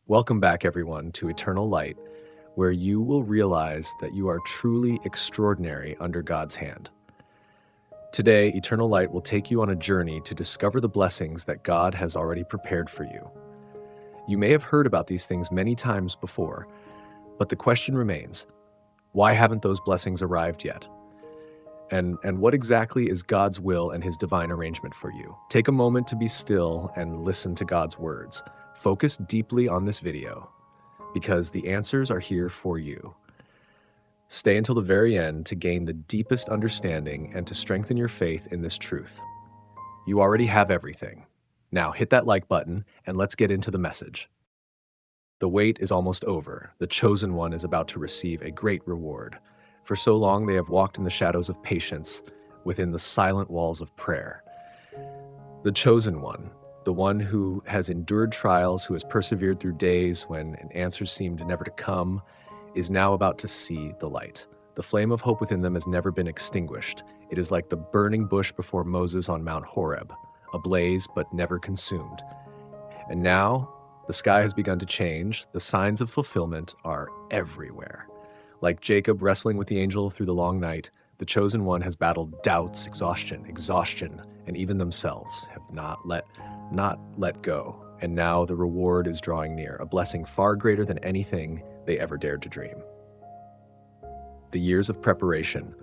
Welcome back, everyone, to Eternal Light, where you will realize that you are truly extraordinary under God's hand. Today, Eternal Light will take you on a journey to discover the blessings that God has already prepared for you. You may have heard about these things many times before, but the question remains, why haven't those blessings arrived yet? And what exactly is God's will and His divine arrangement for you? Take a moment to be still and listen to God's words. Focus deeply on this video, because the answers are here for you. Stay until the very end to gain the deepest understanding and to strengthen your faith in this truth. You already have everything. Now hit that like button and let's get into the message. The wait is almost over. The chosen one is about to receive a great reward. For so long they have walked in the shadows of patience, within the silent walls of prayer. The chosen one, the one who has endured trials, who has persevered through days when answers seemed never to come, is now about to see the light. The flame of hope within them has never been extinguished. It is like the burning bush before Moses on Mount Horeb, ablaze but never consumed. And now, the sky has begun to change. The signs of fulfillment are everywhere. Like Jacob wrestling with the angel through the long night, the chosen one has battled doubts, exhaustion, and even themselves have not let go. And now the reward is drawing near, a blessing far greater than anything they ever dared to dream. The years of preparation.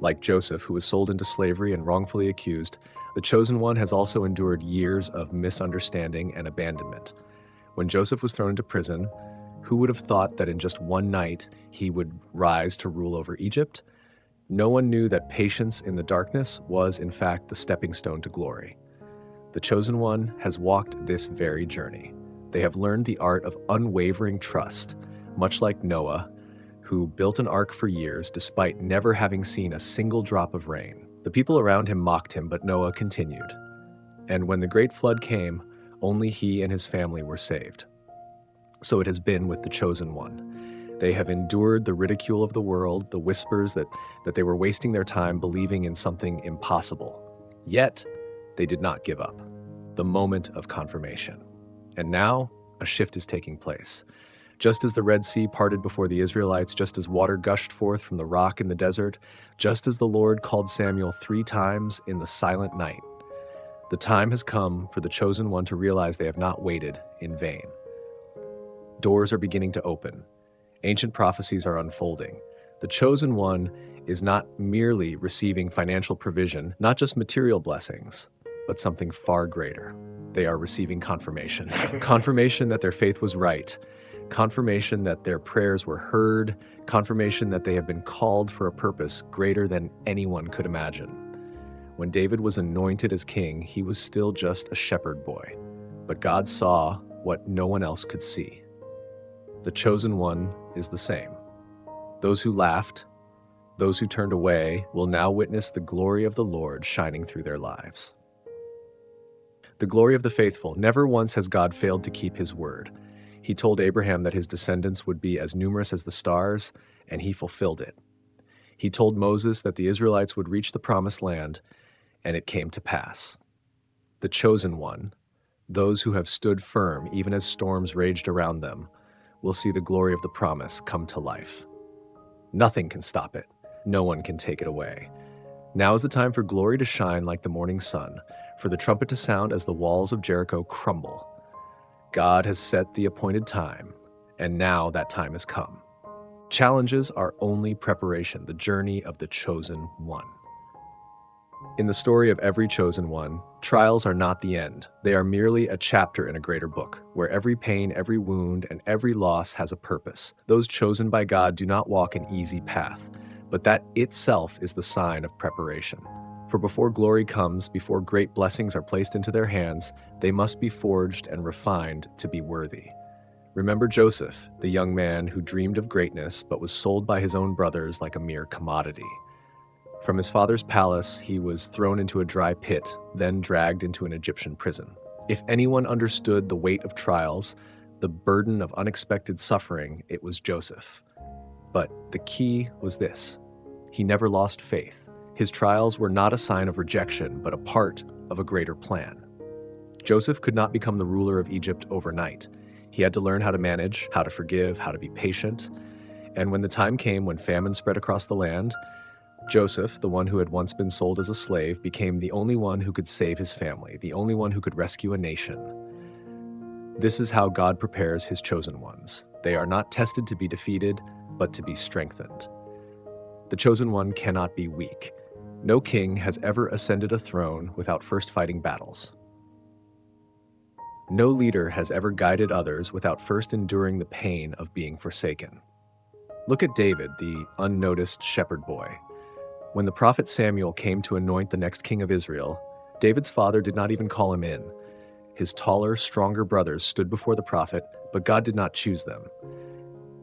Like Joseph, who was sold into slavery and wrongfully accused, the chosen one has also endured years of misunderstanding and abandonment. When Joseph was thrown into prison, who would have thought that in just one night he would rise to rule over Egypt? No one knew that patience in the darkness was, in fact, the stepping stone to glory. The chosen one has walked this very journey. They have learned the art of unwavering trust, much like Noah, who built an ark for years despite never having seen a single drop of rain. The people around him mocked him, but Noah continued. And when the great flood came, only he and his family were saved. So it has been with the chosen one. They have endured the ridicule of the world, the whispers that they were wasting their time believing in something impossible. Yet, they did not give up. The moment of confirmation. And now, a shift is taking place. Just as the Red Sea parted before the Israelites, just as water gushed forth from the rock in the desert, just as the Lord called Samuel 3 times in the silent night, the time has come for the chosen one to realize they have not waited in vain. Doors are beginning to open. Ancient prophecies are unfolding. The chosen one is not merely receiving financial provision, not just material blessings, but something far greater. They are receiving confirmation. Confirmation that their faith was right. Confirmation that their prayers were heard. Confirmation that they have been called for a purpose greater than anyone could imagine. When David was anointed as king, he was still just a shepherd boy. But God saw what no one else could see. The chosen one is the same. Those who laughed, those who turned away, will now witness the glory of the Lord shining through their lives. The glory of the faithful. Never once has God failed to keep His word. He told Abraham that his descendants would be as numerous as the stars, and He fulfilled it. He told Moses that the Israelites would reach the promised land, and it came to pass. The chosen one, those who have stood firm even as storms raged around them, will see the glory of the promise come to life. Nothing can stop it. No one can take it away. Now is the time for glory to shine like the morning sun, for the trumpet to sound as the walls of Jericho crumble. God has set the appointed time, and now that time has come. Challenges are only preparation, the journey of the chosen one. In the story of every chosen one, trials are not the end. They are merely a chapter in a greater book, where every pain, every wound, and every loss has a purpose. Those chosen by God do not walk an easy path, but that itself is the sign of preparation. For before glory comes, before great blessings are placed into their hands, they must be forged and refined to be worthy. Remember Joseph, the young man who dreamed of greatness but was sold by his own brothers like a mere commodity. From his father's palace, he was thrown into a dry pit, then dragged into an Egyptian prison. If anyone understood the weight of trials, the burden of unexpected suffering, it was Joseph. But the key was this: he never lost faith. His trials were not a sign of rejection, but a part of a greater plan. Joseph could not become the ruler of Egypt overnight. He had to learn how to manage, how to forgive, how to be patient. And when the time came when famine spread across the land, Joseph, the one who had once been sold as a slave, became the only one who could save his family, the only one who could rescue a nation. This is how God prepares his chosen ones. They are not tested to be defeated, but to be strengthened. The chosen one cannot be weak. No king has ever ascended a throne without first fighting battles. No leader has ever guided others without first enduring the pain of being forsaken. Look at David, the unnoticed shepherd boy. When the prophet Samuel came to anoint the next king of Israel, David's father did not even call him in. His taller, stronger brothers stood before the prophet, but God did not choose them.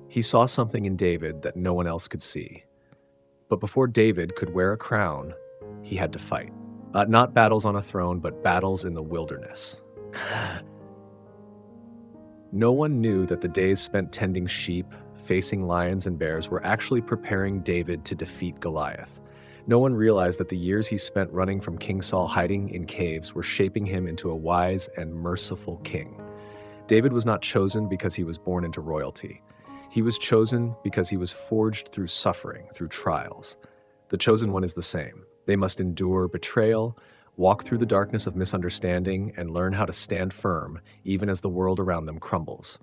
He saw something in David that no one else could see. But before David could wear a crown, he had to fight. Not battles on a throne, but battles in the wilderness. No one knew that the days spent tending sheep, facing lions and bears, were actually preparing David to defeat Goliath. No one realized that the years he spent running from King Saul, hiding in caves, were shaping him into a wise and merciful king. David was not chosen because he was born into royalty. He was chosen because he was forged through suffering, through trials. The chosen one is the same. They must endure betrayal, walk through the darkness of misunderstanding, and learn how to stand firm, even as the world around them crumbles.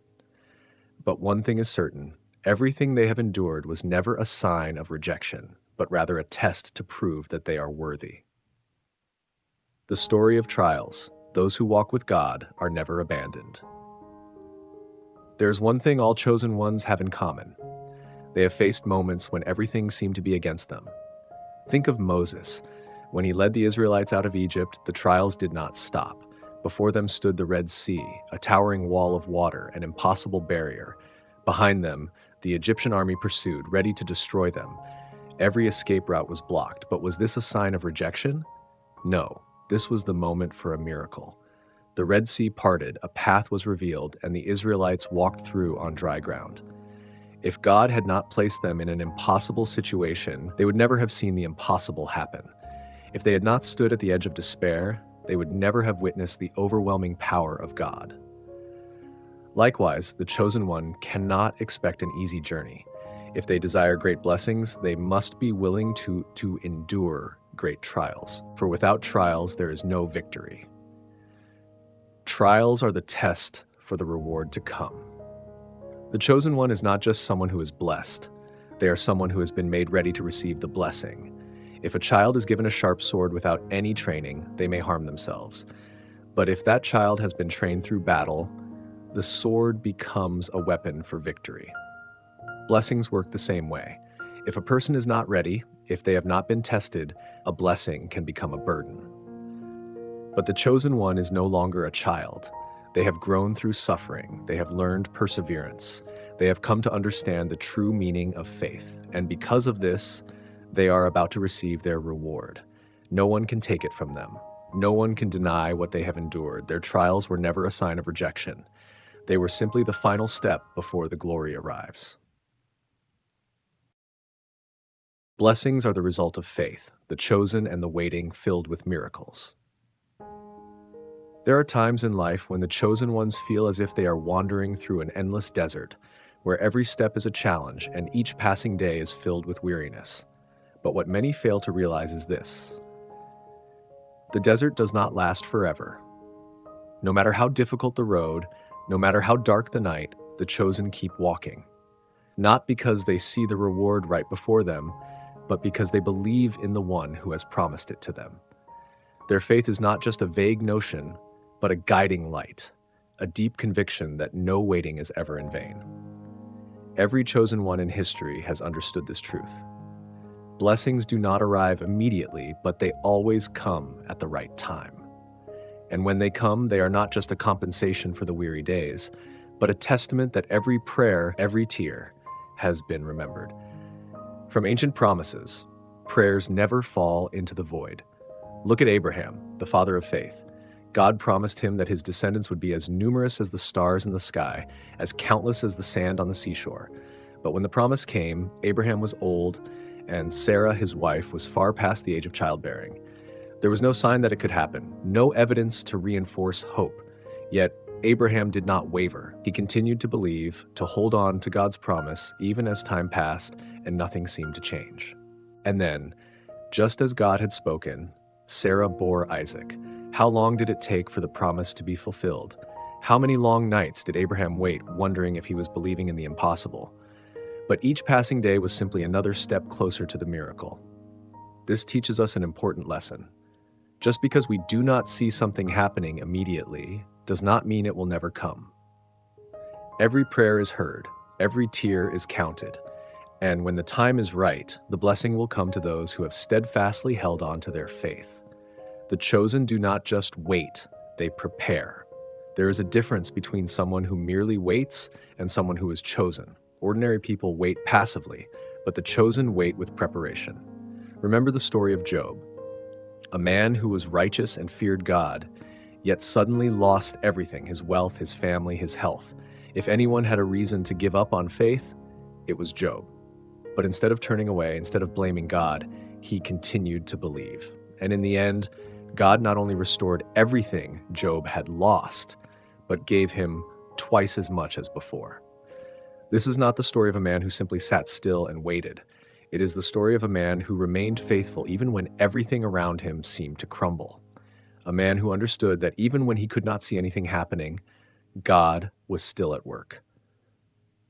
But one thing is certain: everything they have endured was never a sign of rejection, but rather a test to prove that they are worthy. The story of trials. Those who walk with God are never abandoned. There's one thing all chosen ones have in common. They have faced moments when everything seemed to be against them. Think of Moses. When he led the Israelites out of Egypt, the trials did not stop. Before them stood the Red Sea, a towering wall of water, an impossible barrier. Behind them, the Egyptian army pursued, ready to destroy them. Every escape route was blocked, but was this a sign of rejection? No, this was the moment for a miracle. The Red Sea parted, a path was revealed, and the Israelites walked through on dry ground. If God had not placed them in an impossible situation, they would never have seen the impossible happen. If they had not stood at the edge of despair, they would never have witnessed the overwhelming power of God. Likewise, the chosen one cannot expect an easy journey. If they desire great blessings, they must be willing to endure great trials. For without trials, there is no victory. Trials are the test for the reward to come. The chosen one is not just someone who is blessed. They are someone who has been made ready to receive the blessing. If a child is given a sharp sword without any training, they may harm themselves. But if that child has been trained through battle, the sword becomes a weapon for victory. Blessings work the same way. If a person is not ready, if they have not been tested, a blessing can become a burden. But the chosen one is no longer a child. They have grown through suffering. They have learned perseverance. They have come to understand the true meaning of faith. And because of this, they are about to receive their reward. No one can take it from them. No one can deny what they have endured. Their trials were never a sign of rejection. They were simply the final step before the glory arrives. Blessings are the result of faith, the chosen and the waiting filled with miracles. There are times in life when the chosen ones feel as if they are wandering through an endless desert, where every step is a challenge and each passing day is filled with weariness. But what many fail to realize is this: the desert does not last forever. No matter how difficult the road, no matter how dark the night, the chosen keep walking. Not because they see the reward right before them, but because they believe in the one who has promised it to them. Their faith is not just a vague notion, but a guiding light, a deep conviction that no waiting is ever in vain. Every chosen one in history has understood this truth. Blessings do not arrive immediately, but they always come at the right time. And when they come, they are not just a compensation for the weary days, but a testament that every prayer, every tear, has been remembered. From ancient promises, prayers never fall into the void. Look at Abraham, the father of faith. God promised him that his descendants would be as numerous as the stars in the sky, as countless as the sand on the seashore. But when the promise came, Abraham was old, and Sarah, his wife, was far past the age of childbearing. There was no sign that it could happen, no evidence to reinforce hope. Yet Abraham did not waver. He continued to believe, to hold on to God's promise, even as time passed and nothing seemed to change. And then, just as God had spoken, Sarah bore Isaac. How long did it take for the promise to be fulfilled? How many long nights did Abraham wait, wondering if he was believing in the impossible? But each passing day was simply another step closer to the miracle. This teaches us an important lesson. Just because we do not see something happening immediately does not mean it will never come. Every prayer is heard, every tear is counted, and when the time is right, the blessing will come to those who have steadfastly held on to their faith. The chosen do not just wait, they prepare. There is a difference between someone who merely waits and someone who is chosen. Ordinary people wait passively, but the chosen wait with preparation. Remember the story of Job, a man who was righteous and feared God, yet suddenly lost everything: his wealth, his family, his health. If anyone had a reason to give up on faith, it was Job. But instead of turning away, instead of blaming God, he continued to believe. And in the end, God not only restored everything Job had lost, but gave him twice as much as before. This is not the story of a man who simply sat still and waited. It is the story of a man who remained faithful even when everything around him seemed to crumble. A man who understood that even when he could not see anything happening, God was still at work.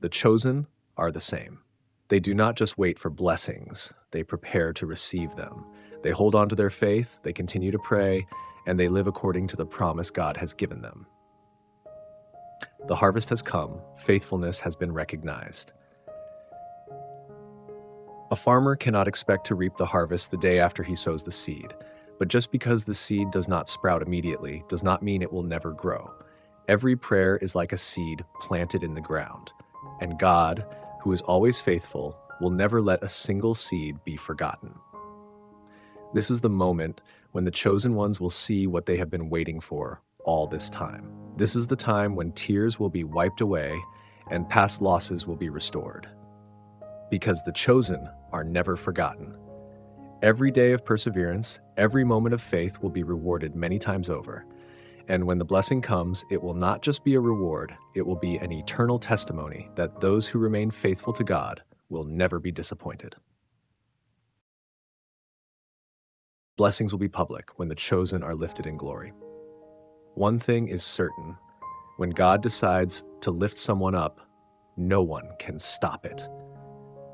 The chosen are the same. They do not just wait for blessings, they prepare to receive them. They hold on to their faith, they continue to pray, and they live according to the promise God has given them. The harvest has come, faithfulness has been recognized. A farmer cannot expect to reap the harvest the day after he sows the seed, but just because the seed does not sprout immediately does not mean it will never grow. Every prayer is like a seed planted in the ground, and God, who is always faithful, will never let a single seed be forgotten. This is the moment when the chosen ones will see what they have been waiting for all this time. This is the time when tears will be wiped away and past losses will be restored. Because the chosen are never forgotten. Every day of perseverance, every moment of faith will be rewarded many times over. And when the blessing comes, it will not just be a reward, it will be an eternal testimony that those who remain faithful to God will never be disappointed. Blessings will be public when the chosen are lifted in glory. One thing is certain: when God decides to lift someone up, no one can stop it.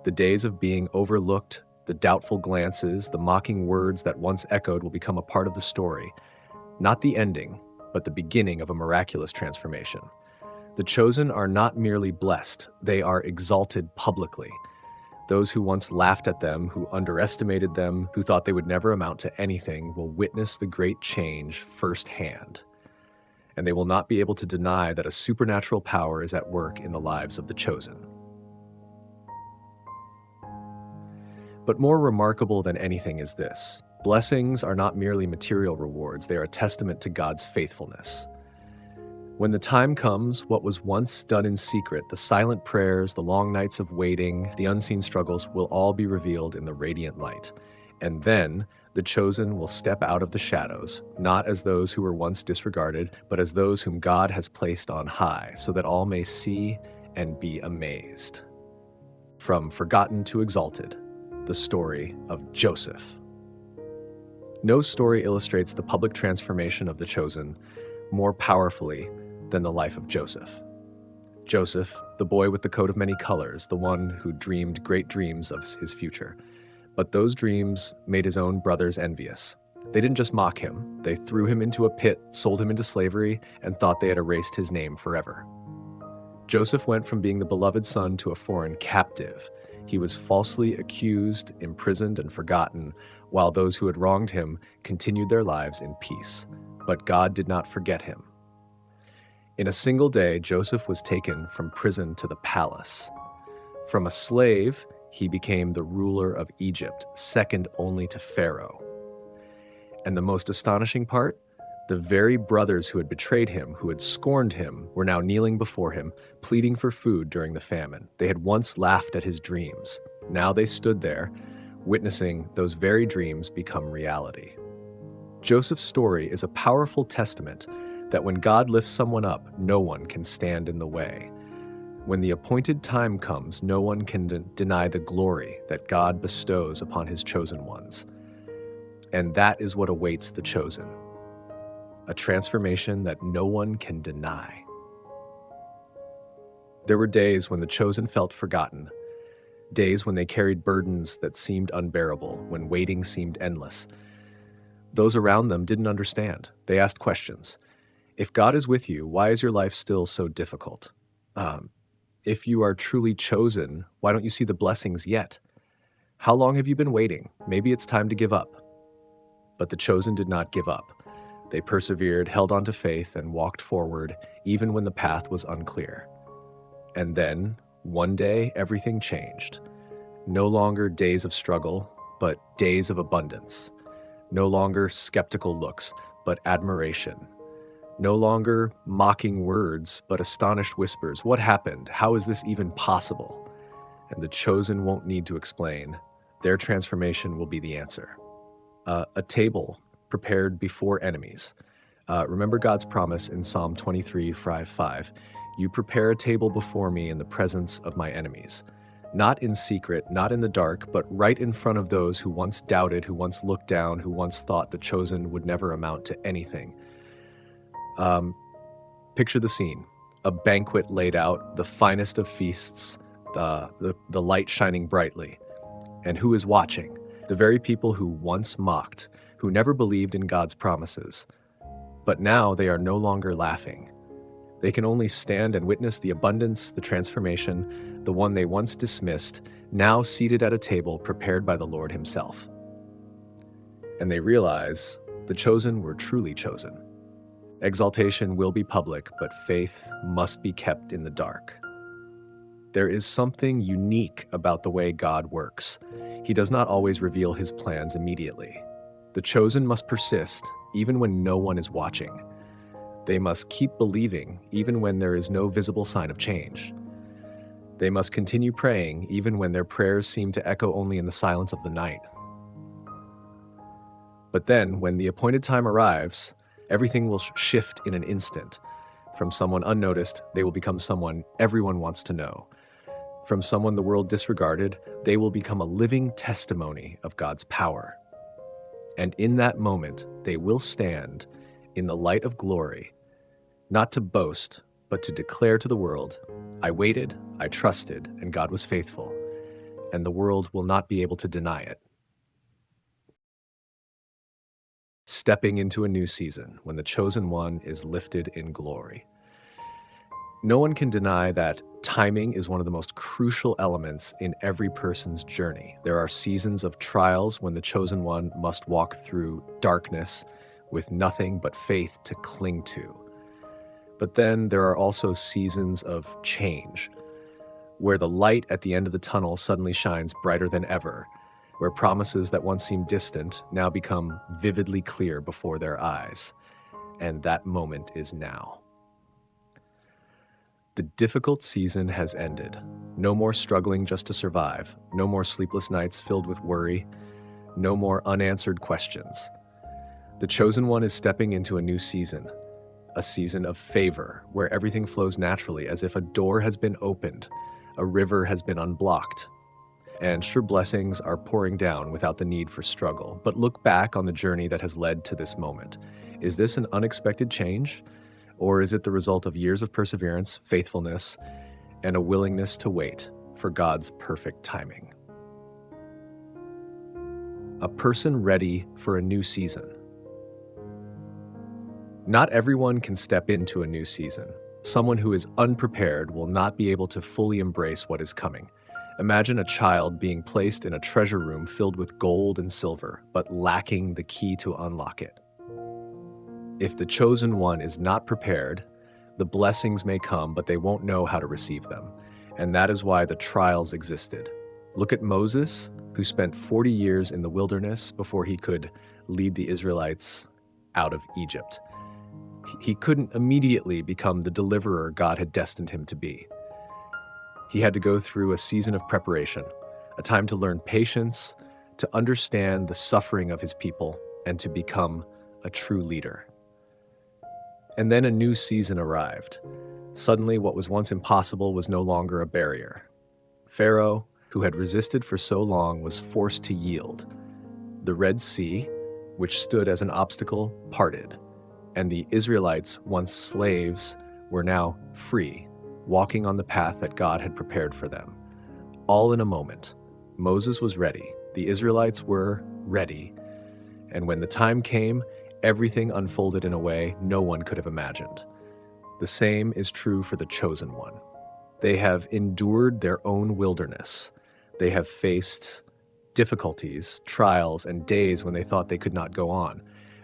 The days of being overlooked, the doubtful glances, the mocking words that once echoed will become a part of the story. Not the ending, but the beginning of a miraculous transformation. The chosen are not merely blessed, they are exalted publicly. Those who once laughed at them, who underestimated them, who thought they would never amount to anything, will witness the great change firsthand. And they will not be able to deny that a supernatural power is at work in the lives of the chosen. But more remarkable than anything is this: blessings are not merely material rewards, they are a testament to God's faithfulness. When the time comes, what was once done in secret, the silent prayers, the long nights of waiting, the unseen struggles, will all be revealed in the radiant light. And then the chosen will step out of the shadows, not as those who were once disregarded, but as those whom God has placed on high, so that all may see and be amazed. From forgotten to exalted, the story of Joseph. No story illustrates the public transformation of the chosen more powerfully than the life of Joseph. Joseph, the boy with the coat of many colors, the one who dreamed great dreams of his future. But those dreams made his own brothers envious. They didn't just mock him, they threw him into a pit, sold him into slavery, and thought they had erased his name forever. Joseph went from being the beloved son to a foreign captive. He was falsely accused, imprisoned, and forgotten, while those who had wronged him continued their lives in peace. But God did not forget him. In a single day, Joseph was taken from prison to the palace. From a slave, he became the ruler of Egypt, second only to Pharaoh. And the most astonishing part? The very brothers who had betrayed him, who had scorned him, were now kneeling before him, pleading for food during the famine. They had once laughed at his dreams. Now they stood there, witnessing those very dreams become reality. Joseph's story is a powerful testament that when God lifts someone up, no one can stand in the way. When the appointed time comes, no one can deny the glory that God bestows upon his chosen ones. And that is what awaits the chosen, a transformation that no one can deny. There were days when the chosen felt forgotten, days when they carried burdens that seemed unbearable, when waiting seemed endless. Those around them didn't understand. They asked questions. If God is with you, why is your life still so difficult? If you are truly chosen, why don't you see the blessings yet? How long have you been waiting? Maybe it's time to give up. But the chosen did not give up. They persevered, held on to faith, and walked forward, even when the path was unclear. And then, one day, everything changed. No longer days of struggle, but days of abundance. No longer skeptical looks, but admiration. No longer mocking words, but astonished whispers. What happened? How is this even possible? And the chosen won't need to explain. Their transformation will be the answer. A table prepared before enemies. Remember God's promise in Psalm 23:5. You prepare a table before me in the presence of my enemies. Not in secret, not in the dark, but right in front of those who once doubted, who once looked down, who once thought the chosen would never amount to anything. Picture the scene. A banquet laid out, the finest of feasts, the light shining brightly. And who is watching? The very people who once mocked, who never believed in God's promises. But now they are no longer laughing. They can only stand and witness the abundance, the transformation, the one they once dismissed, now seated at a table prepared by the Lord himself. And they realize the chosen were truly chosen. Exaltation will be public, but faith must be kept in the dark. There is something unique about the way God works. He does not always reveal his plans immediately. The chosen must persist, even when no one is watching. They must keep believing, even when there is no visible sign of change. They must continue praying, even when their prayers seem to echo only in the silence of the night. But then, when the appointed time arrives, everything will shift in an instant. From someone unnoticed, they will become someone everyone wants to know. From someone the world disregarded, they will become a living testimony of God's power. And in that moment, they will stand in the light of glory, not to boast, but to declare to the world, I waited, I trusted, and God was faithful, and the world will not be able to deny it. Stepping into a new season when the chosen one is lifted in glory. No one can deny that timing is one of the most crucial elements in every person's journey. There are seasons of trials when the chosen one must walk through darkness with nothing but faith to cling to. But then there are also seasons of change, where the light at the end of the tunnel suddenly shines brighter than ever, where promises that once seemed distant now become vividly clear before their eyes. And that moment is now. The difficult season has ended. No more struggling just to survive. No more sleepless nights filled with worry. No more unanswered questions. The chosen one is stepping into a new season, a season of favor, where everything flows naturally as if a door has been opened, a river has been unblocked, and sure blessings are pouring down without the need for struggle. But look back on the journey that has led to this moment. Is this an unexpected change? Or is it the result of years of perseverance, faithfulness, and a willingness to wait for God's perfect timing? A person ready for a new season. Not everyone can step into a new season. Someone who is unprepared will not be able to fully embrace what is coming. Imagine a child being placed in a treasure room filled with gold and silver, but lacking the key to unlock it. If the chosen one is not prepared, the blessings may come, but they won't know how to receive them. And that is why the trials existed. Look at Moses, who spent 40 years in the wilderness before he could lead the Israelites out of Egypt. He couldn't immediately become the deliverer God had destined him to be. He had to go through a season of preparation, a time to learn patience, to understand the suffering of his people, and to become a true leader. And then a new season arrived. Suddenly, what was once impossible was no longer a barrier. Pharaoh, who had resisted for so long, was forced to yield. The Red Sea, which stood as an obstacle, parted, and the Israelites, once slaves, were now free, walking on the path that God had prepared for them. All in a moment. Moses was ready, the Israelites were ready, and when the time came, everything unfolded in a way no one could have imagined. The same is true for the chosen one. They have endured their own wilderness. They have faced difficulties, trials, and days when they thought they could not go on.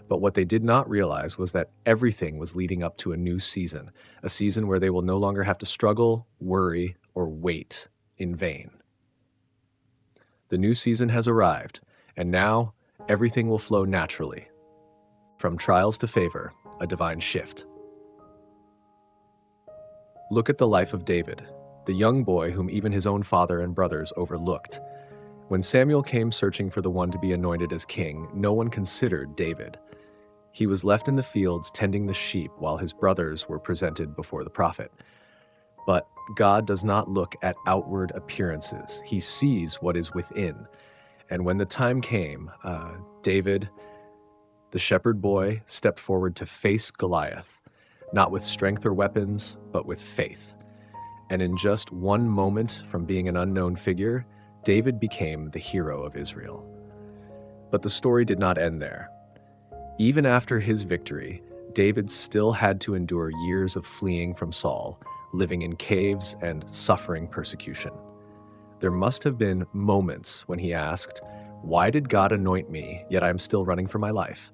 But what they did not realize was that everything was leading up to a new season, a season where they will no longer have to struggle, worry, or wait in vain. The new season has arrived, and now everything will flow naturally. From trials to favor, a divine shift. Look at the life of David, the young boy whom even his own father and brothers overlooked. When Samuel came searching for the one to be anointed as king, no one considered David. He was left in the fields tending the sheep while his brothers were presented before the prophet. But God does not look at outward appearances. He sees what is within. And when the time came, David, the shepherd boy, stepped forward to face Goliath, not with strength or weapons, but with faith. And in just one moment from being an unknown figure, David became the hero of Israel. But the story did not end there. Even after his victory, David still had to endure years of fleeing from Saul, living in caves and suffering persecution. There must have been moments when he asked, "Why did God anoint me, yet I am still running for my life?"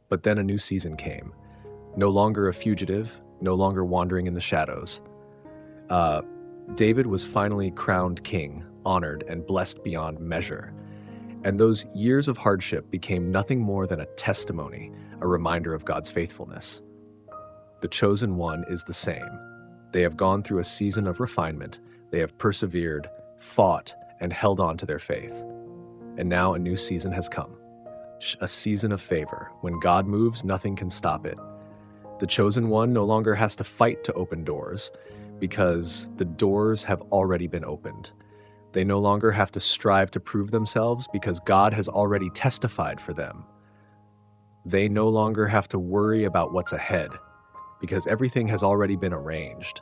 But then a new season came. No longer a fugitive, no longer wandering in the shadows. David was finally crowned king, honored and blessed beyond measure. And those years of hardship became nothing more than a testimony, a reminder of God's faithfulness. The chosen one is the same. They have gone through a season of refinement. They have persevered, fought, and held on to their faith. And now a new season has come. A season of favor. When God moves, nothing can stop it. The chosen one no longer has to fight to open doors, because the doors have already been opened. They no longer have to strive to prove themselves, because God has already testified for them. They no longer have to worry about what's ahead, because everything has already been arranged.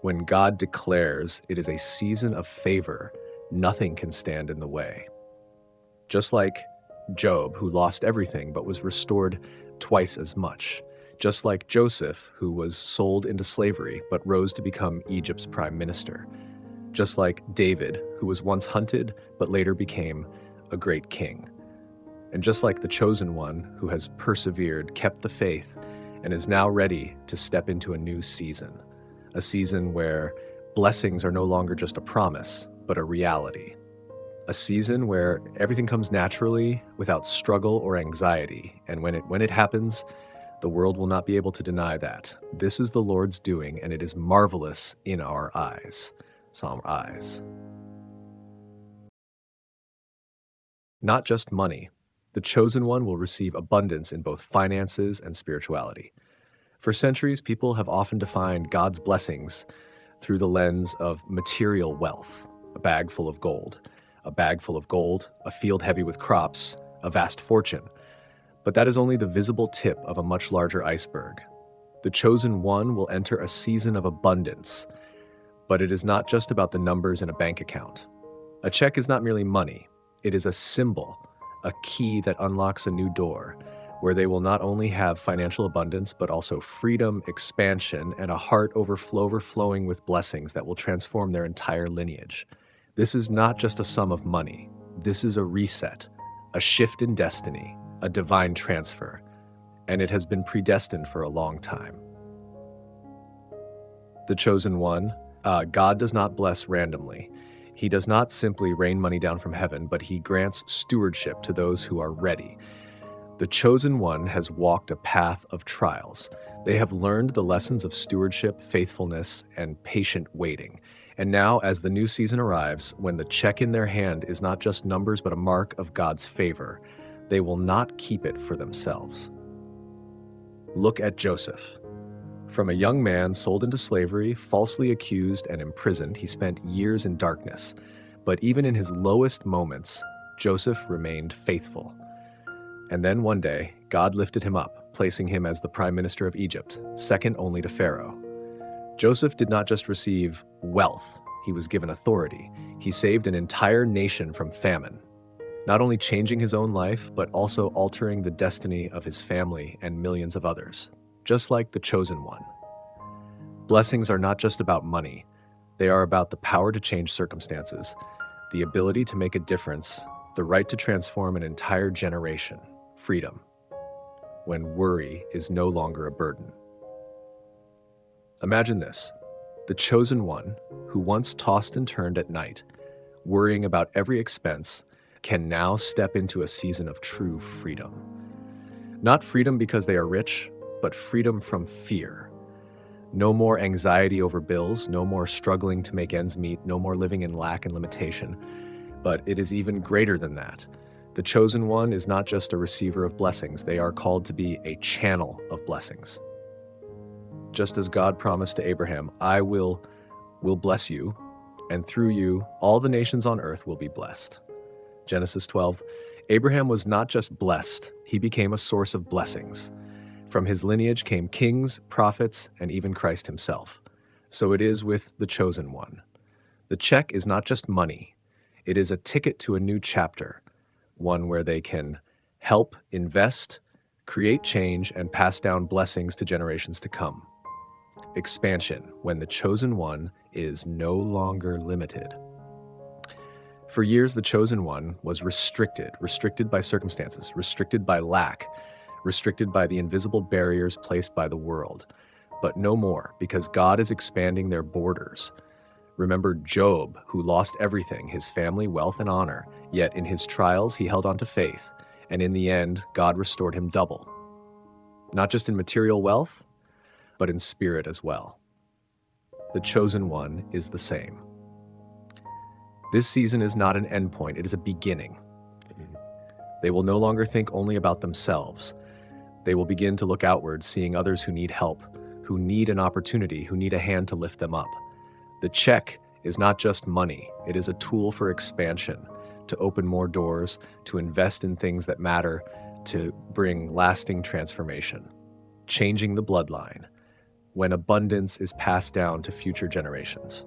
When God declares it is a season of favor, nothing can stand in the way. Just like Job, who lost everything but was restored twice as much. Just like Joseph, who was sold into slavery but rose to become Egypt's prime minister. Just like David, who was once hunted but later became a great king. And just like the chosen one, who has persevered, kept the faith, and is now ready to step into a new season. A season where blessings are no longer just a promise, but a reality. A season where everything comes naturally without struggle or anxiety. And when it happens, the world will not be able to deny that. This is the Lord's doing, and it is marvelous in our eyes. Psalm eyes. Not just money. The chosen one will receive abundance in both finances and spirituality. For centuries, people have often defined God's blessings through the lens of material wealth, a bag full of gold, a field heavy with crops, a vast fortune. But that is only the visible tip of a much larger iceberg. The chosen one will enter a season of abundance, but it is not just about the numbers in a bank account. A check is not merely money. It is a symbol, a key that unlocks a new door, where they will not only have financial abundance, but also freedom, expansion, and a heart overflowing with blessings that will transform their entire lineage. This is not just a sum of money. This is a reset, a shift in destiny, a divine transfer, and it has been predestined for a long time. The chosen one, God does not bless randomly. He does not simply rain money down from heaven, but he grants stewardship to those who are ready. The chosen one has walked a path of trials. They have learned the lessons of stewardship, faithfulness, and patient waiting. And now, as the new season arrives, when the check in their hand is not just numbers, but a mark of God's favor, they will not keep it for themselves. Look at Joseph. From a young man sold into slavery, falsely accused and imprisoned, he spent years in darkness. But even in his lowest moments, Joseph remained faithful. And then one day, God lifted him up, placing him as the prime minister of Egypt, second only to Pharaoh. Joseph did not just receive wealth, he was given authority. He saved an entire nation from famine, not only changing his own life, but also altering the destiny of his family and millions of others, just like the chosen one. Blessings are not just about money. They are about the power to change circumstances, the ability to make a difference, the right to transform an entire generation, freedom, when worry is no longer a burden. Imagine this: the chosen one, who once tossed and turned at night, worrying about every expense, can now step into a season of true freedom. Not freedom because they are rich, but freedom from fear. No more anxiety over bills, no more struggling to make ends meet, no more living in lack and limitation. But it is even greater than that. The chosen one is not just a receiver of blessings, they are called to be a channel of blessings. Just as God promised to Abraham, I will bless you, and through you, all the nations on earth will be blessed. Genesis 12. Abraham was not just blessed, he became a source of blessings. From his lineage came kings, prophets, and even Christ himself. So it is with the chosen one. The check is not just money. It is a ticket to a new chapter, one where they can help, invest, create change, and pass down blessings to generations to come. Expansion, when the chosen one is no longer limited. For years, the chosen one was restricted by circumstances, restricted by lack, restricted by the invisible barriers placed by the world. But no more, because God is expanding their borders. Remember Job, who lost everything, his family, wealth, and honor, yet in his trials he held on to faith, and in the end, God restored him double. Not just in material wealth, but in spirit as well. The chosen one is the same. This season is not an endpoint, it is a beginning. They will no longer think only about themselves. They will begin to look outward, seeing others who need help, who need an opportunity, who need a hand to lift them up. The check is not just money, it is a tool for expansion, to open more doors, to invest in things that matter, to bring lasting transformation, changing the bloodline, when abundance is passed down to future generations.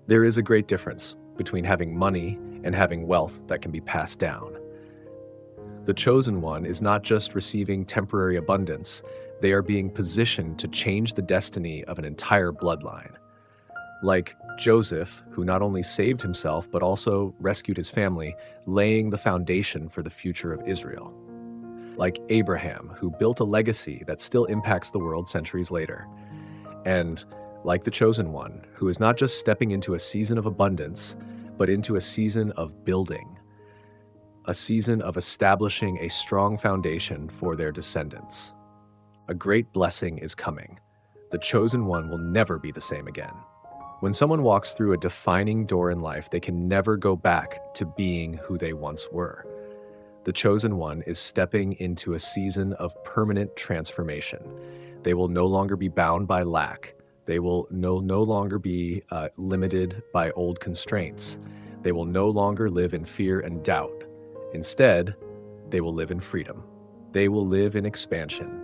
There is a great difference between having money and having wealth that can be passed down. The chosen one is not just receiving temporary abundance, they are being positioned to change the destiny of an entire bloodline. Like Joseph, who not only saved himself but also rescued his family, laying the foundation for the future of Israel. Like Abraham, who built a legacy that still impacts the world centuries later. And like the chosen one, who is not just stepping into a season of abundance, but into a season of building, a season of establishing a strong foundation for their descendants. A great blessing is coming. The chosen one will never be the same again. When someone walks through a defining door in life, they can never go back to being who they once were. The chosen one is stepping into a season of permanent transformation. They will no longer be bound by lack. They will no longer be limited by old constraints. They will no longer live in fear and doubt. Instead, they will live in freedom. They will live in expansion.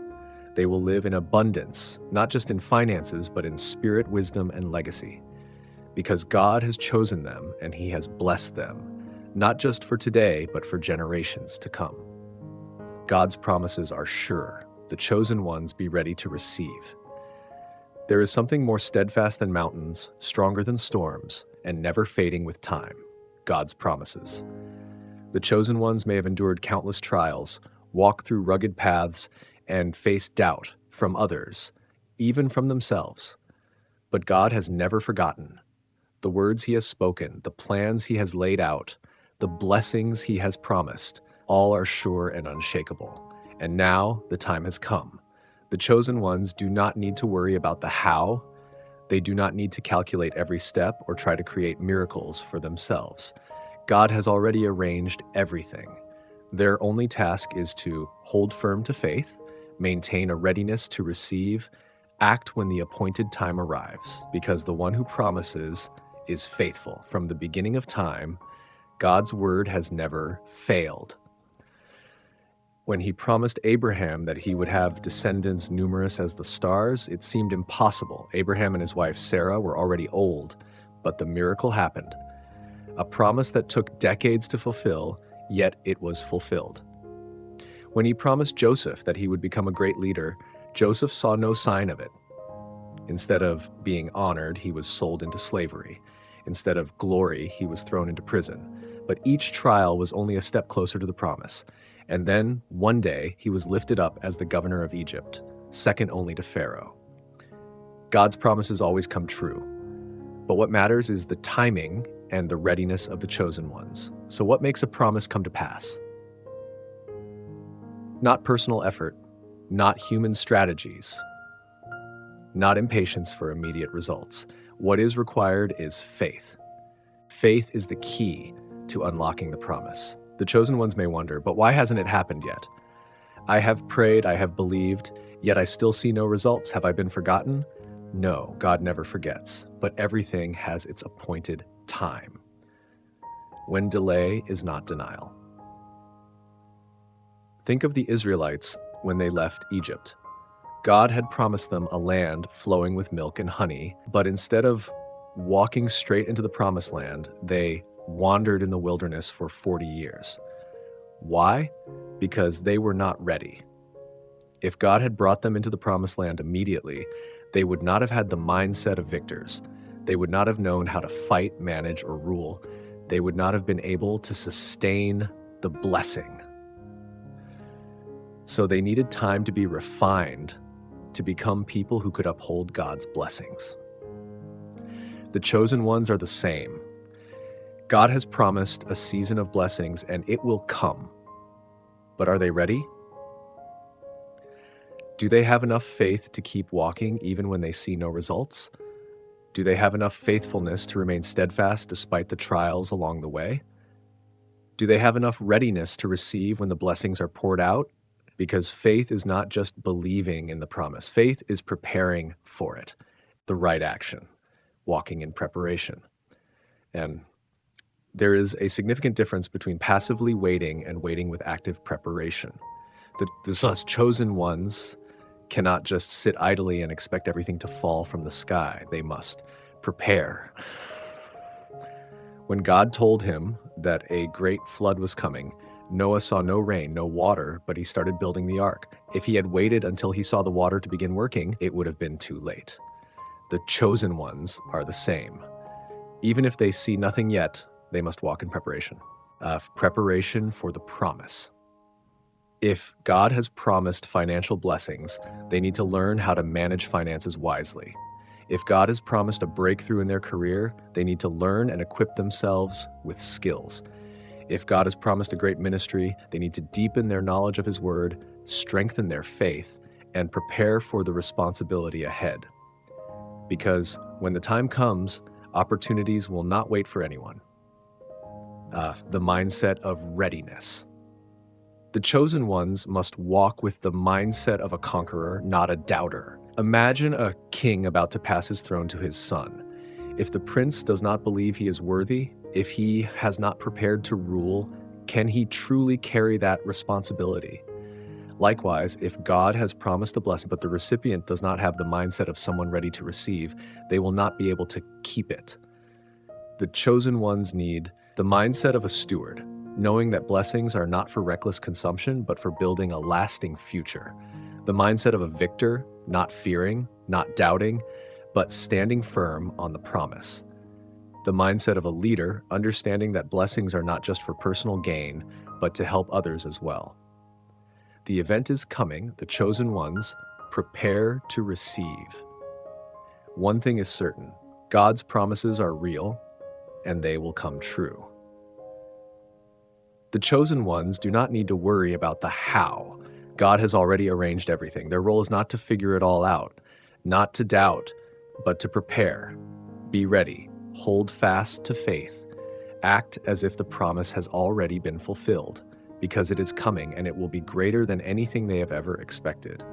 They will live in abundance, not just in finances, but in spirit, wisdom, and legacy. Because God has chosen them and He has blessed them, not just for today, but for generations to come. God's promises are sure. The chosen ones be ready to receive. There is something more steadfast than mountains, stronger than storms, and never fading with time: God's promises. The chosen ones may have endured countless trials, walked through rugged paths, and faced doubt from others, even from themselves. But God has never forgotten. The words He has spoken, the plans He has laid out, the blessings He has promised, all are sure and unshakable. And now the time has come. The chosen ones do not need to worry about the how. They do not need to calculate every step or try to create miracles for themselves. God has already arranged everything. Their only task is to hold firm to faith, Maintain a readiness to receive. Act when the appointed time arrives, because the one who promises is faithful. From the beginning of time, God's word has never failed. When he promised Abraham that he would have descendants numerous as the stars, it seemed impossible. Abraham and his wife Sarah were already old, but the miracle happened. A promise that took decades to fulfill, yet it was fulfilled. When he promised Joseph that he would become a great leader, Joseph saw no sign of it. Instead of being honored, he was sold into slavery. Instead of glory, he was thrown into prison. But each trial was only a step closer to the promise. And then, one day, he was lifted up as the governor of Egypt, second only to Pharaoh. God's promises always come true. But what matters is the timing and the readiness of the chosen ones. So what makes a promise come to pass? Not personal effort, not human strategies, not impatience for immediate results. What is required is faith. Faith is the key to unlocking the promise. The chosen ones may wonder, but why hasn't it happened yet? I have prayed, I have believed, yet I still see no results. Have I been forgotten? No, God never forgets, but everything has its appointed time. When delay is not denial. Think of the Israelites when they left Egypt. God had promised them a land flowing with milk and honey, but instead of walking straight into the promised land, they wandered in the wilderness for 40 years. Why? Because they were not ready. If God had brought them into the promised land immediately, they would not have had the mindset of victors. They would not have known how to fight, manage, or rule. They would not have been able to sustain the blessing. So they needed time to be refined to become people who could uphold God's blessings. The chosen ones are the same. God has promised a season of blessings, and it will come. But are they ready? Do they have enough faith to keep walking even when they see no results? Do they have enough faithfulness to remain steadfast despite the trials along the way? Do they have enough readiness to receive when the blessings are poured out? Because faith is not just believing in the promise. Faith is preparing for it, the right action, walking in preparation. And there is a significant difference between passively waiting and waiting with active preparation. The chosen ones cannot just sit idly and expect everything to fall from the sky. They must prepare. When God told him that a great flood was coming, Noah saw no rain, no water, but he started building the ark. If he had waited until he saw the water to begin working, it would have been too late. The chosen ones are the same. Even if they see nothing yet, they must walk in preparation. Preparation for the promise. If God has promised financial blessings, they need to learn how to manage finances wisely. If God has promised a breakthrough in their career, they need to learn and equip themselves with skills. If God has promised a great ministry, they need to deepen their knowledge of His Word, strengthen their faith, and prepare for the responsibility ahead. Because when the time comes, opportunities will not wait for anyone. The mindset of readiness. The chosen ones must walk with the mindset of a conqueror, not a doubter. Imagine a king about to pass his throne to his son. If the prince does not believe he is worthy, if he has not prepared to rule, can he truly carry that responsibility? Likewise, if God has promised a blessing, but the recipient does not have the mindset of someone ready to receive, they will not be able to keep it. The chosen ones need the mindset of a steward, knowing that blessings are not for reckless consumption, but for building a lasting future. The mindset of a victor, not fearing, not doubting, but standing firm on the promise. The mindset of a leader, understanding that blessings are not just for personal gain, but to help others as well. The event is coming, the chosen ones prepare to receive. One thing is certain, God's promises are real, and they will come true. The chosen ones do not need to worry about the how. God has already arranged everything. Their role is not to figure it all out, not to doubt, but to prepare. Be ready. Hold fast to faith. Act as if the promise has already been fulfilled. because it is coming and it will be greater than anything they have ever expected.